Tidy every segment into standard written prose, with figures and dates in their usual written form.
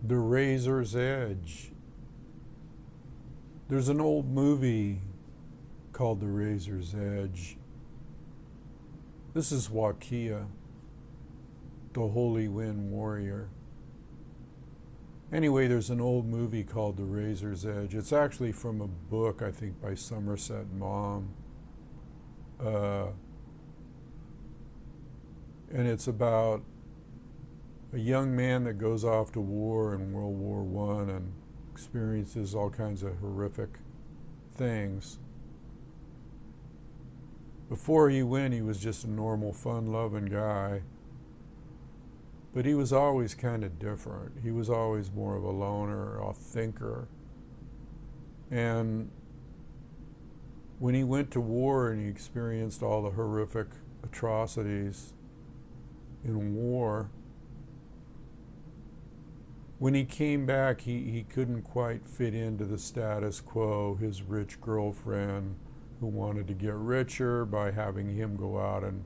The Razor's Edge. There's an old movie called The Razor's Edge. This is Wakia, the Holy Wind Warrior. Anyway, there's an old movie called The Razor's Edge. It's actually from a book, I think, by Somerset Maugham. And it's about a young man that goes off to war in World War I and experiences all kinds of horrific things. Before he went, he was just a normal, fun-loving guy. But he was always kind of different. He was always more of a loner, a thinker. And when he went to war and he experienced all the horrific atrocities in war, when he came back, he couldn't quite fit into the status quo. His rich girlfriend who wanted to get richer by having him go out and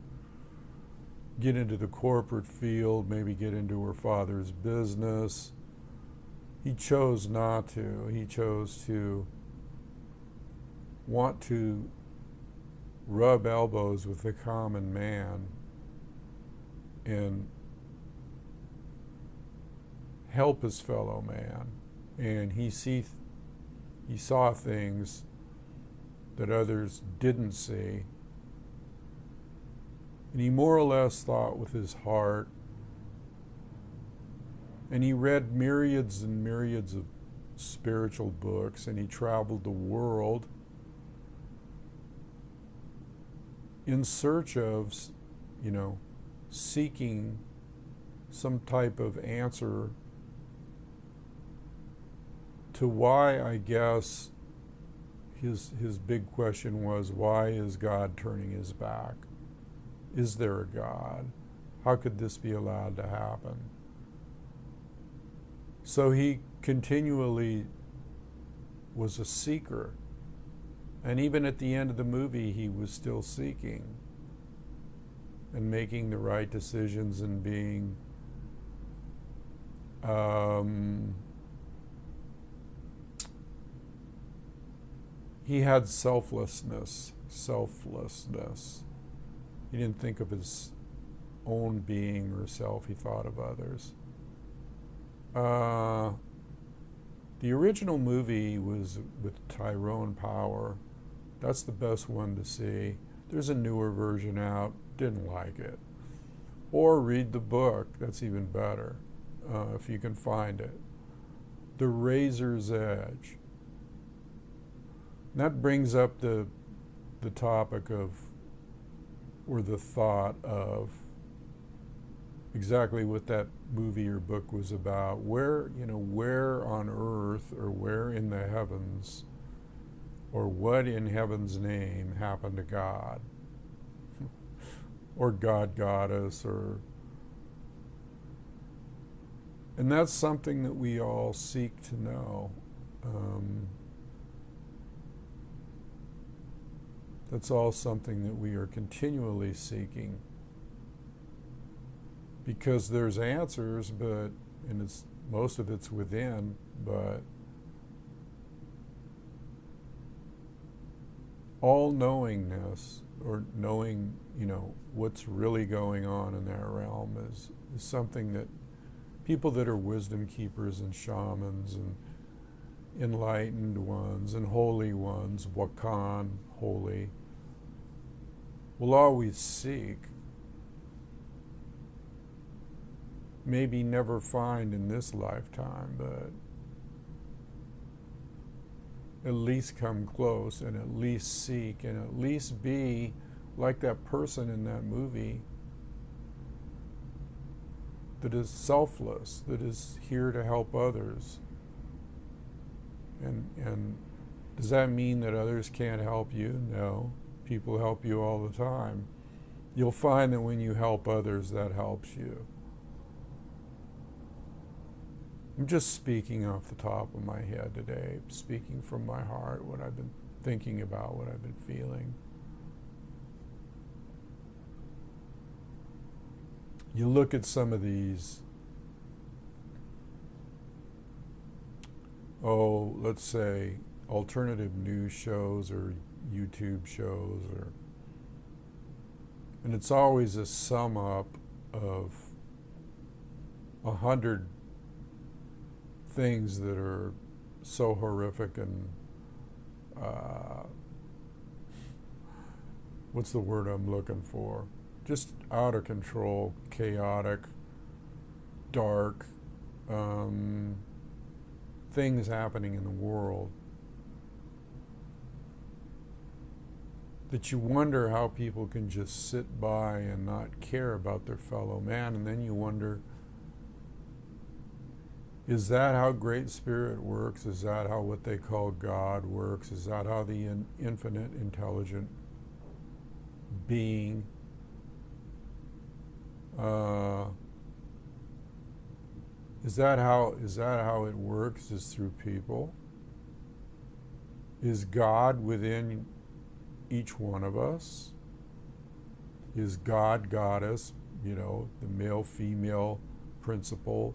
get into the corporate field, maybe get into her father's business. He chose not to. He chose to want to rub elbows with the common man and help his fellow man. And he saw things that others didn't see. And he more or less thought with his heart. And he read myriads and myriads of spiritual books, and he traveled the world in search of, seeking some type of answer to why, I guess, his big question was, why is God turning his back? Is there a God? How could this be allowed to happen? So he continually was a seeker. And even at the end of the movie, he was still seeking and making the right decisions and being he had selflessness. He didn't think of his own being or self, he thought of others. The original movie was with Tyrone Power. That's the best one to see. There's a newer version out, didn't like it. Or read the book, that's even better, if you can find it. The Razor's Edge. And that brings up the topic of, or the thought of, exactly what that movie or book was about. Where on earth, or where in the heavens, or what in heaven's name happened to God? Or God got us, and that's something that we all seek to know. That's all something that we are continually seeking. Because there's answers, and most of it's within, but all knowingness, or knowing, what's really going on in that realm is something that people that are wisdom keepers and shamans and enlightened ones and holy ones, Wakan, holy, will always seek. Maybe never find in this lifetime, but at least come close and at least seek and at least be like that person in that movie that is selfless, that is here to help others. And does that mean that others can't help you? No. People help you all the time. You'll find that when you help others, that helps you. I'm just speaking off the top of my head today, speaking from my heart, what I've been thinking about, what I've been feeling. You look at some of these let's say alternative news shows or YouTube shows, and it's always a sum up of 100 things that are so horrific and what's the word I'm looking for? Just out of control, chaotic, dark things happening in the world that you wonder how people can just sit by and not care about their fellow man. And then you wonder, is that how Great Spirit works? Is that how what they call God works? Is that how the infinite intelligent being is that how it works? Is through people? Is God within each one of us? Is God, goddess, the male female principle,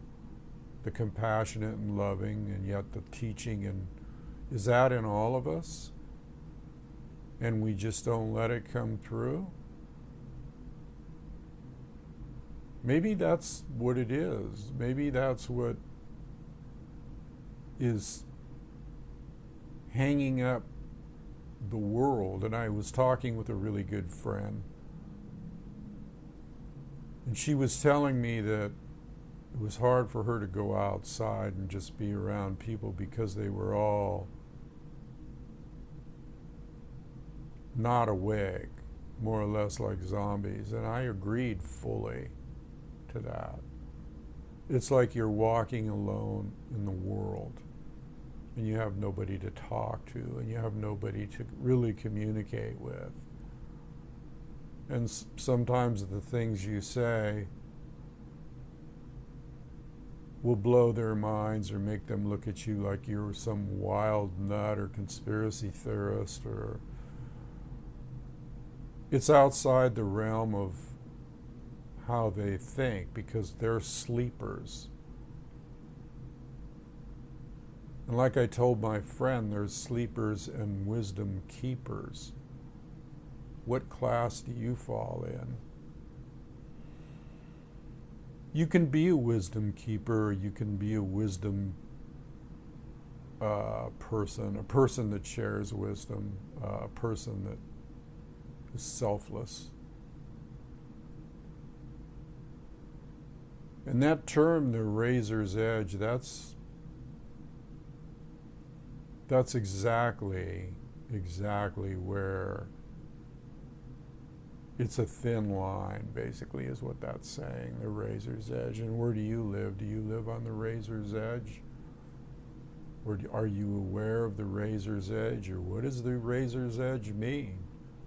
the compassionate and loving, and yet the teaching, and is that in all of us? And we just don't let it come through? Maybe that's what it is. Maybe that's what is hanging up the world. And I was talking with a really good friend, and she was telling me that it was hard for her to go outside and just be around people because they were all not awake, more or less like zombies. And I agreed fully to that. It's like you're walking alone in the world and you have nobody to talk to and you have nobody to really communicate with. And sometimes the things you say will blow their minds or make them look at you like you're some wild nut or conspiracy theorist, or it's outside the realm of how they think because they're sleepers. And like I told my friend, there's sleepers and wisdom keepers. What class do you fall in? You can be a wisdom keeper, or you can be a wisdom person, a person that shares wisdom, a person that is selfless. And that term, the razor's edge, that's exactly where it's a thin line, basically, is what that's saying, the razor's edge. And where do you live? Do you live on the razor's edge? Or are you aware of the razor's edge? Or what does the razor's edge mean?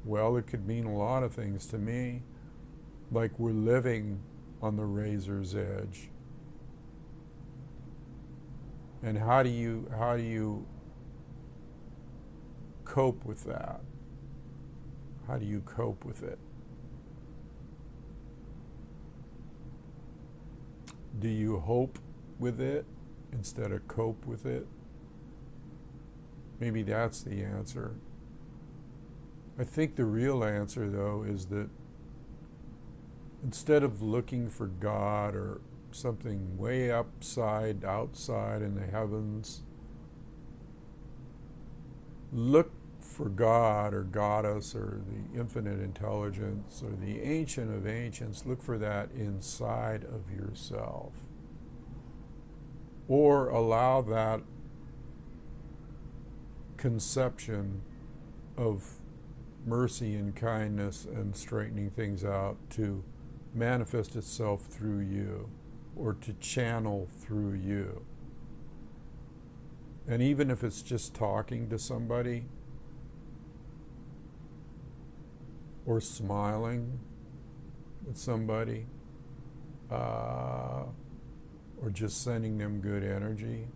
Well, it could mean a lot of things to me. Like we're living on the razor's edge. And how do you cope with that? How do you cope with it? Do you hope with it instead of cope with it? Maybe that's the answer. I think the real answer, though, is that instead of looking for God or something way outside in the heavens, look for God or Goddess or the infinite intelligence or the Ancient of Ancients. Look for that inside of yourself. Or allow that conception of mercy and kindness and straightening things out to manifest itself through you, or to channel through you. And even if it's just talking to somebody, or smiling at somebody, or just sending them good energy.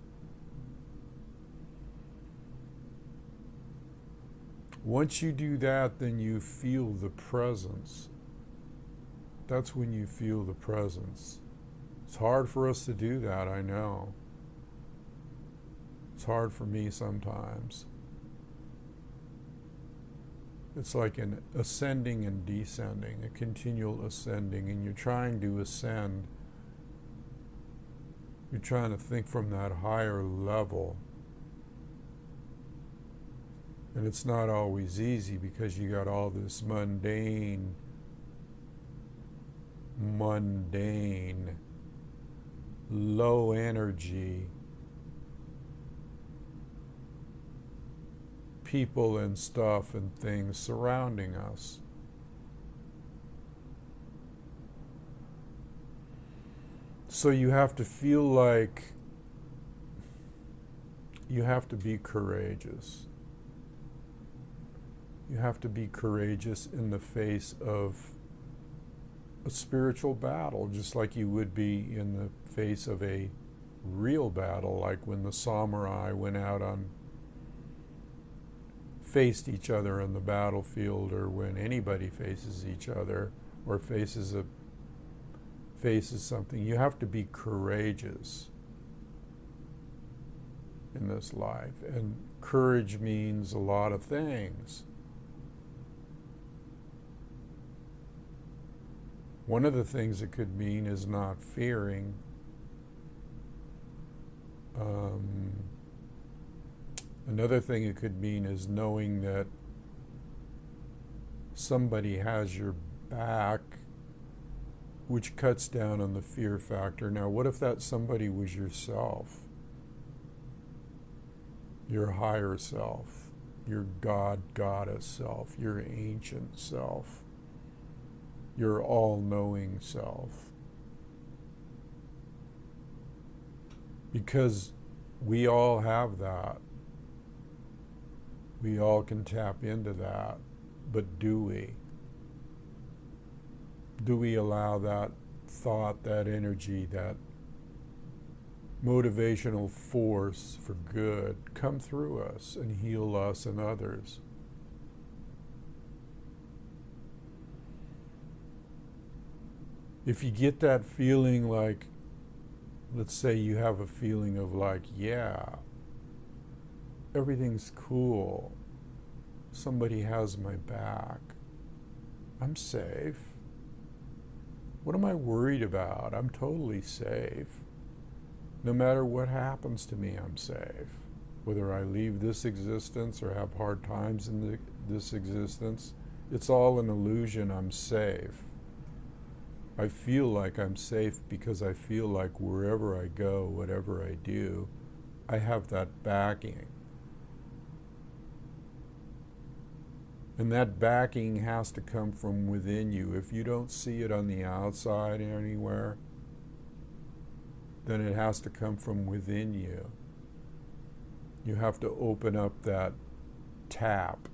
Once you do that, then you feel the presence. That's when you feel the presence. It's hard for us to do that, I know. It's hard for me sometimes. It's like an ascending and descending, a continual ascending, and you're trying to ascend. You're trying to think from that higher level. And it's not always easy because you got all this mundane, low energy people and stuff and things surrounding us. So you have to feel like you have to be courageous. You have to be courageous in the face of a spiritual battle, just like you would be in the face of a real battle, like when the samurai went out faced each other on the battlefield, or when anybody faces each other or faces something. You have to be courageous in this life, and courage means a lot of things. One of the things it could mean is not fearing. Another thing it could mean is knowing that somebody has your back, which cuts down on the fear factor. Now, what if that somebody was yourself? Your higher self, your God, goddess self, your ancient self, your all-knowing self. Because we all have that. We all can tap into that. But do we? Do we allow that thought, that energy, that motivational force for good come through us and heal us and others? If you get that feeling like, let's say you have a feeling of like, yeah, everything's cool, somebody has my back, I'm safe. What am I worried about? I'm totally safe. No matter what happens to me, I'm safe. Whether I leave this existence or have hard times in this existence, it's all an illusion. I'm safe. I feel like I'm safe because I feel like wherever I go, whatever I do, I have that backing. And that backing has to come from within you. If you don't see it on the outside anywhere, then it has to come from within you. You have to open up that tap,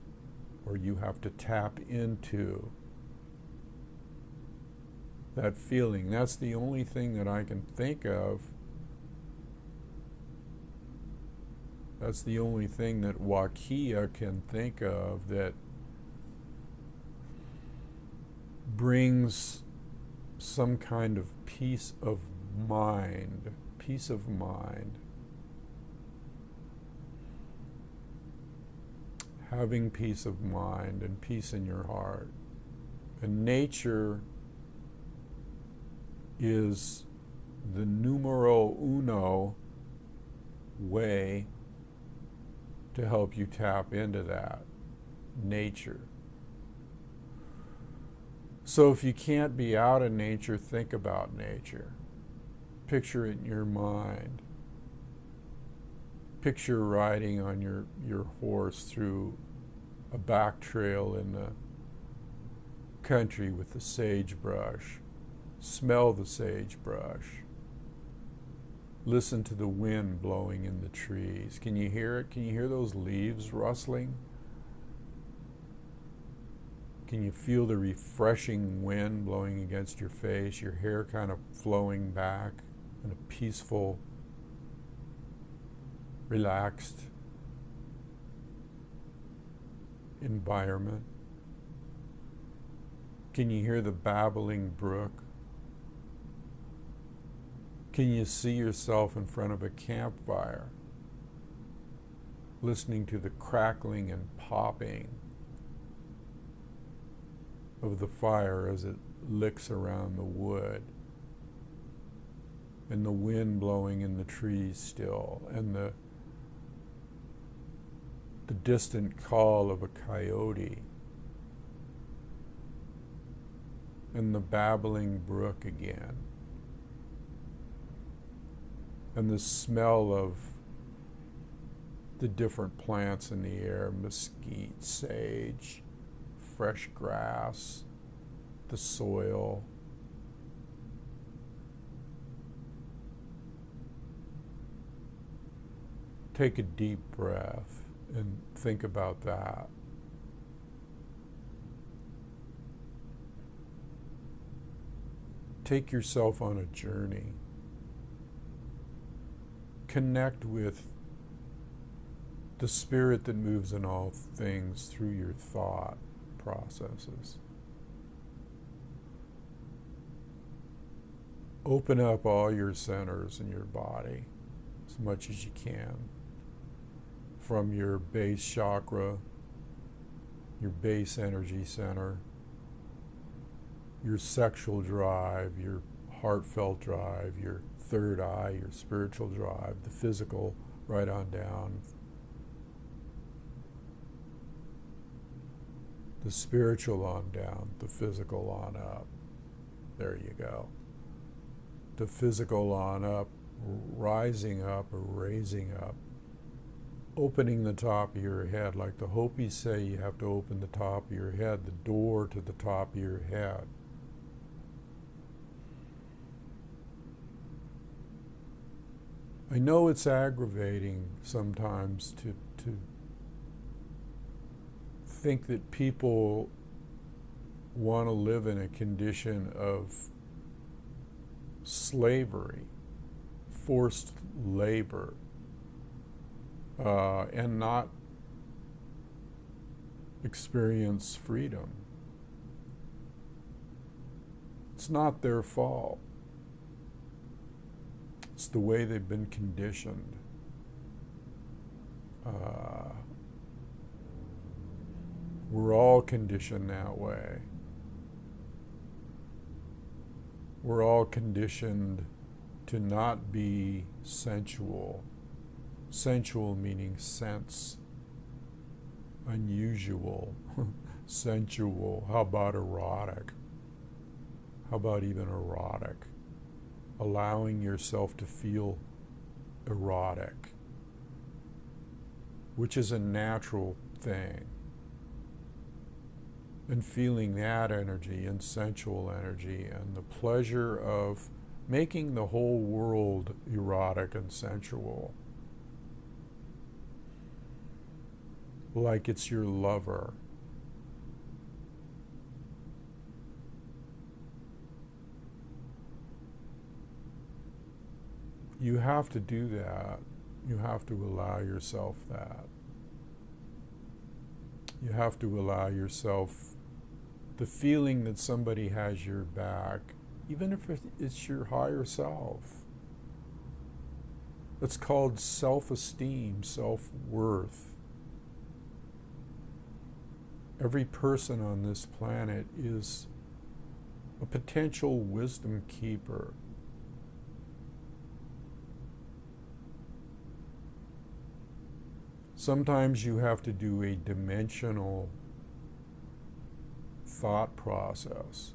or you have to tap into that feeling. That's the only thing that I can think of. That's the only thing that Wakia can think of that brings some kind of peace of mind. Having peace of mind and peace in your heart. And nature is the numero uno way to help you tap into that. Nature. So if you can't be out in nature, think about nature. Picture it in your mind. Picture riding on your horse through a back trail in the country with the sagebrush. Smell the sagebrush. Listen to the wind blowing in the trees. Can you hear it? Can you hear those leaves rustling? Can you feel the refreshing wind blowing against your face, your hair kind of flowing back in a peaceful, relaxed environment? Can you hear the babbling brook? Can you see yourself in front of a campfire listening to the crackling and popping of the fire as it licks around the wood, and the wind blowing in the trees still, and the distant call of a coyote, and the babbling brook again, and the smell of the different plants in the air, mesquite, sage, fresh grass, the soil. Take a deep breath and think about that. Take yourself on a journey. Connect with the spirit that moves in all things through your thought processes. Open up all your centers in your body as much as you can. From your base chakra, your base energy center, your sexual drive, your heartfelt drive, your third eye, your spiritual drive, the physical, right on down. The spiritual on down, the physical on up. There you go. The physical on up, rising up or raising up. Opening the top of your head, like the Hopis say, you have to open the top of your head, the door to the top of your head. I know it's aggravating sometimes to think that people want to live in a condition of slavery, forced labor, and not experience freedom. It's not their fault. It's the way they've been conditioned. We're all conditioned that way. We're all conditioned to not be sensual. Sensual meaning sense. Unusual. Sensual. How about erotic? How about even erotic? Allowing yourself to feel erotic, which is a natural thing. And feeling that energy and sensual energy and the pleasure of making the whole world erotic and sensual. Like it's your lover. You have to do that. You have to allow yourself that. You have to allow yourself the feeling that somebody has your back, even if it's your higher self. It's called self-esteem, self-worth. Every person on this planet is a potential wisdom keeper. Sometimes you have to do a dimensional thought process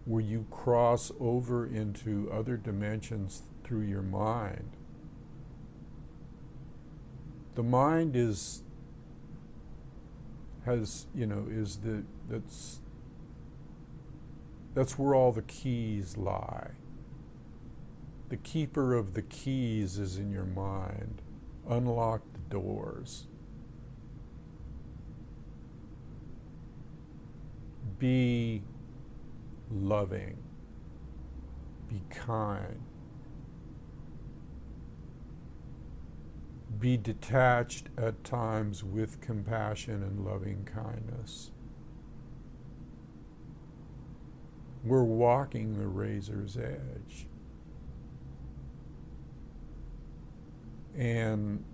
where you cross over into other dimensions through your mind. The mind that's where all the keys lie. The keeper of the keys is in your mind. Unlock the doors. Be loving. Be kind. Be detached at times with compassion and loving kindness. We're walking the razor's edge. And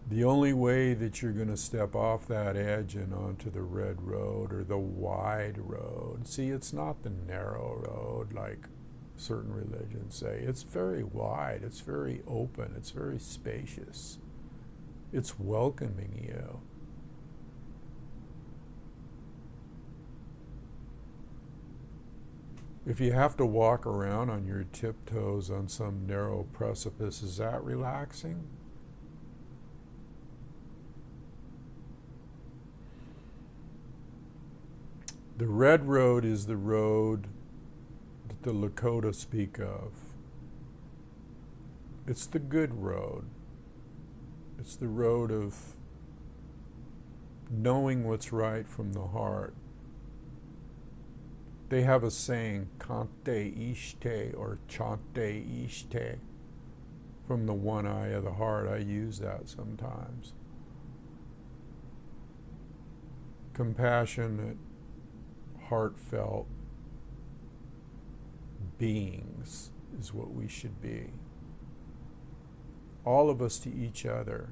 The only way that you're going to step off that edge and onto the red road or the wide road, see, it's not the narrow road like certain religions say. It's very wide, it's very open, it's very spacious. It's welcoming you. If you have to walk around on your tiptoes on some narrow precipice, is that relaxing? The red road is the road that the Lakota speak of. It's the good road. It's the road of knowing what's right from the heart. They have a saying, Kante Ishte or Chante Ishte, from the one eye of the heart. I use that sometimes. Compassionate, heartfelt beings is what we should be. All of us to each other.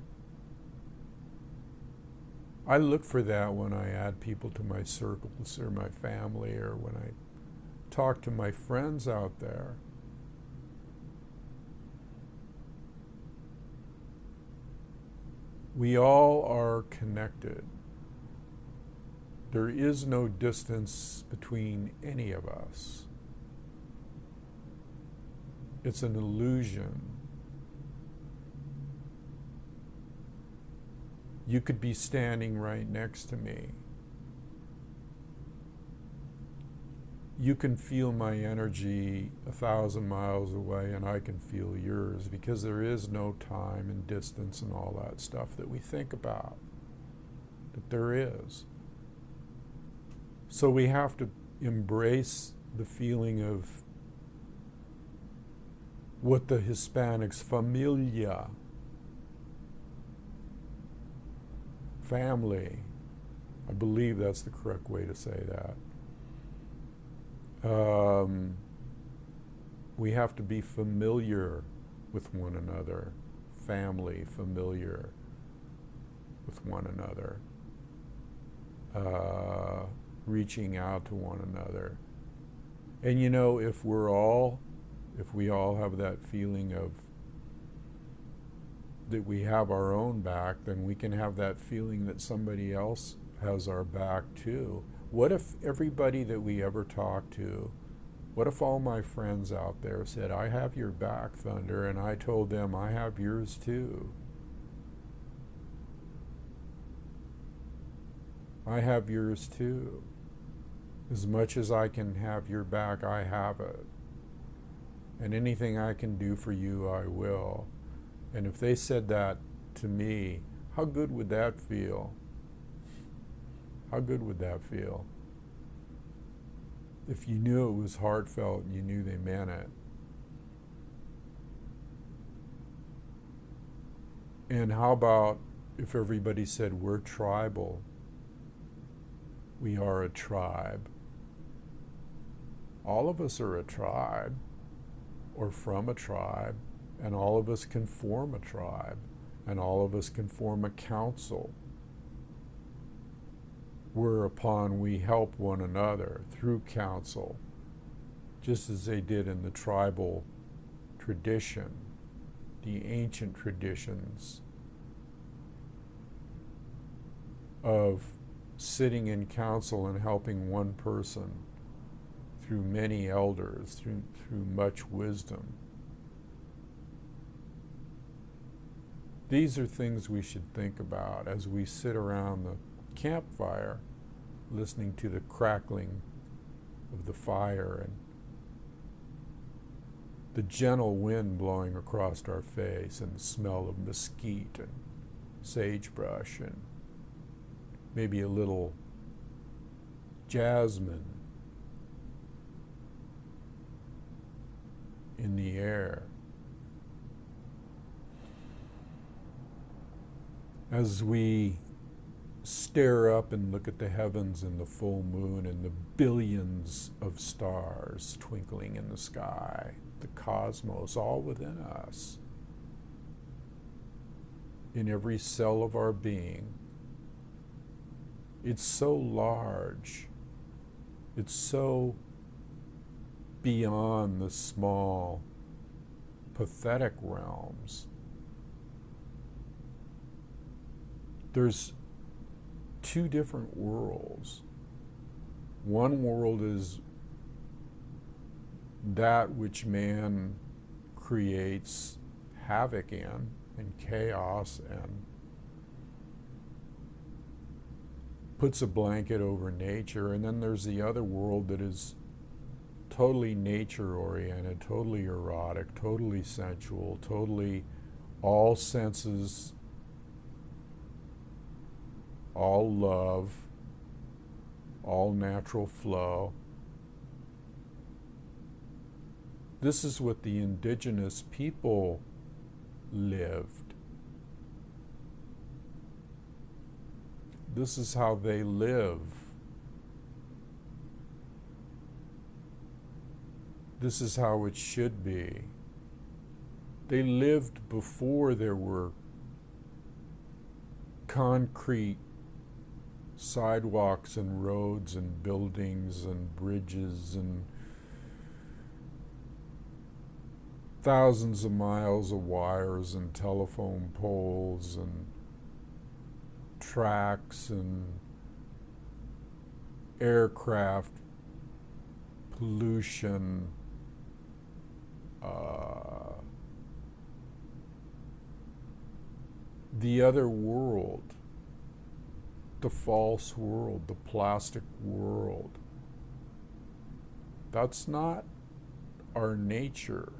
I look for that when I add people to my circles or my family, or when I talk to my friends out there. We all are connected. There is no distance between any of us. It's an illusion. You could be standing right next to me. You can feel my energy 1,000 miles away, and I can feel yours, because there is no time and distance and all that stuff that we think about. But there is. So we have to embrace the feeling of what the Hispanics, familia, family, I believe that's the correct way to say that. We have to be familiar with one another, family, familiar with one another, reaching out to one another. And you know, if we all have that feeling of that we have our own back, then we can have that feeling that somebody else has our back too. What if everybody that we ever talk to, what if all my friends out there said, I have your back, Thunder, and I told them I have yours too? I have yours too. As much as I can have your back, I have it. And anything I can do for you, I will. And if they said that to me, how good would that feel? How good would that feel? If you knew it was heartfelt and you knew they meant it. And how about if everybody said, we're tribal? We are a tribe. All of us are a tribe, or from a tribe, and all of us can form a tribe, and all of us can form a council, whereupon we help one another through council, just as they did in the tribal tradition, the ancient traditions of sitting in council and helping one person through many elders, through much wisdom. These are things we should think about as we sit around the campfire, listening to the crackling of the fire and the gentle wind blowing across our face, and the smell of mesquite and sagebrush, and maybe a little jasmine in the air. As we stare up and look at the heavens and the full moon and the billions of stars twinkling in the sky, the cosmos all within us, in every cell of our being. It's so large. It's so beyond the small, pathetic realms. There's two different worlds. One world is that which man creates havoc in, and chaos, and puts a blanket over nature. And then there's the other world that is totally nature-oriented, totally erotic, totally sensual, totally all senses, all love, all natural flow. This is what the indigenous people lived. This is how they live. This is how it should be. They lived before there were concrete sidewalks and roads and buildings and bridges and thousands of miles of wires and telephone poles and tracks and aircraft pollution, the other world, the false world, the plastic world. That's not our nature.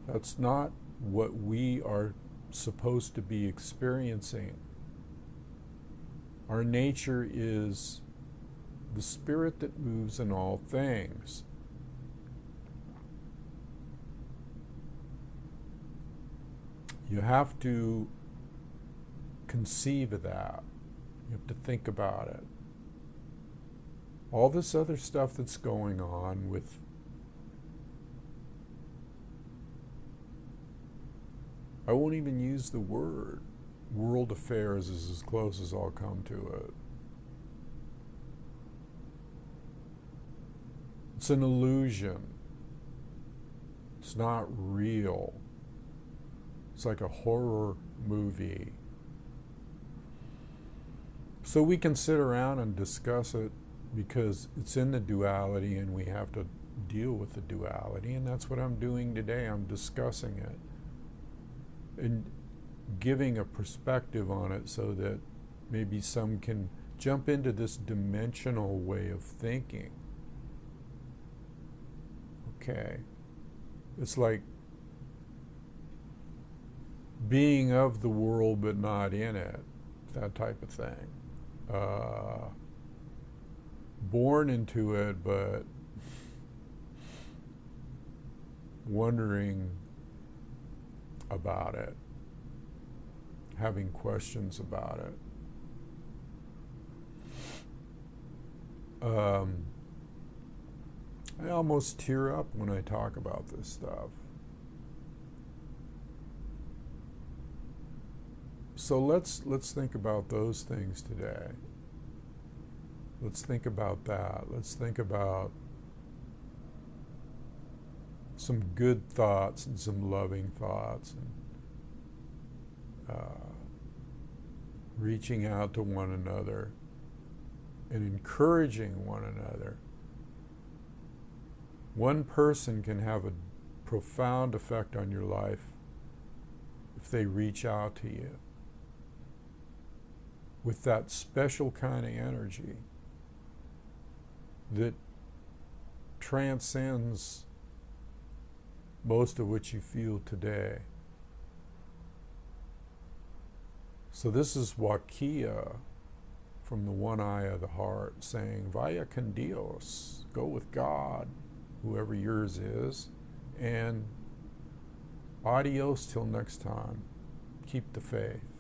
That's not what we are supposed to be experiencing. Our nature is the spirit that moves in all things. You have to conceive of that. You have to think about it. All this other stuff that's going on with I won't even use the word. World affairs is as close as I'll come to it. It's an illusion. It's not real. It's like a horror movie. So we can sit around and discuss it because it's in the duality and we have to deal with the duality, and that's what I'm doing today. I'm discussing it and giving a perspective on it so that maybe some can jump into this dimensional way of thinking. Okay. It's like being of the world but not in it, that type of thing. Born into it but wondering about it, having questions about it. I almost tear up when I talk about this stuff. So let's think about those things today. Let's think about that. Let's think about some good thoughts and some loving thoughts, and reaching out to one another and encouraging one another. One person can have a profound effect on your life if they reach out to you with that special kind of energy that transcends most of what you feel today. So this is Wakia from the one eye of the heart saying, Vaya con Dios, go with God, whoever yours is, and adios till next time. Keep the faith.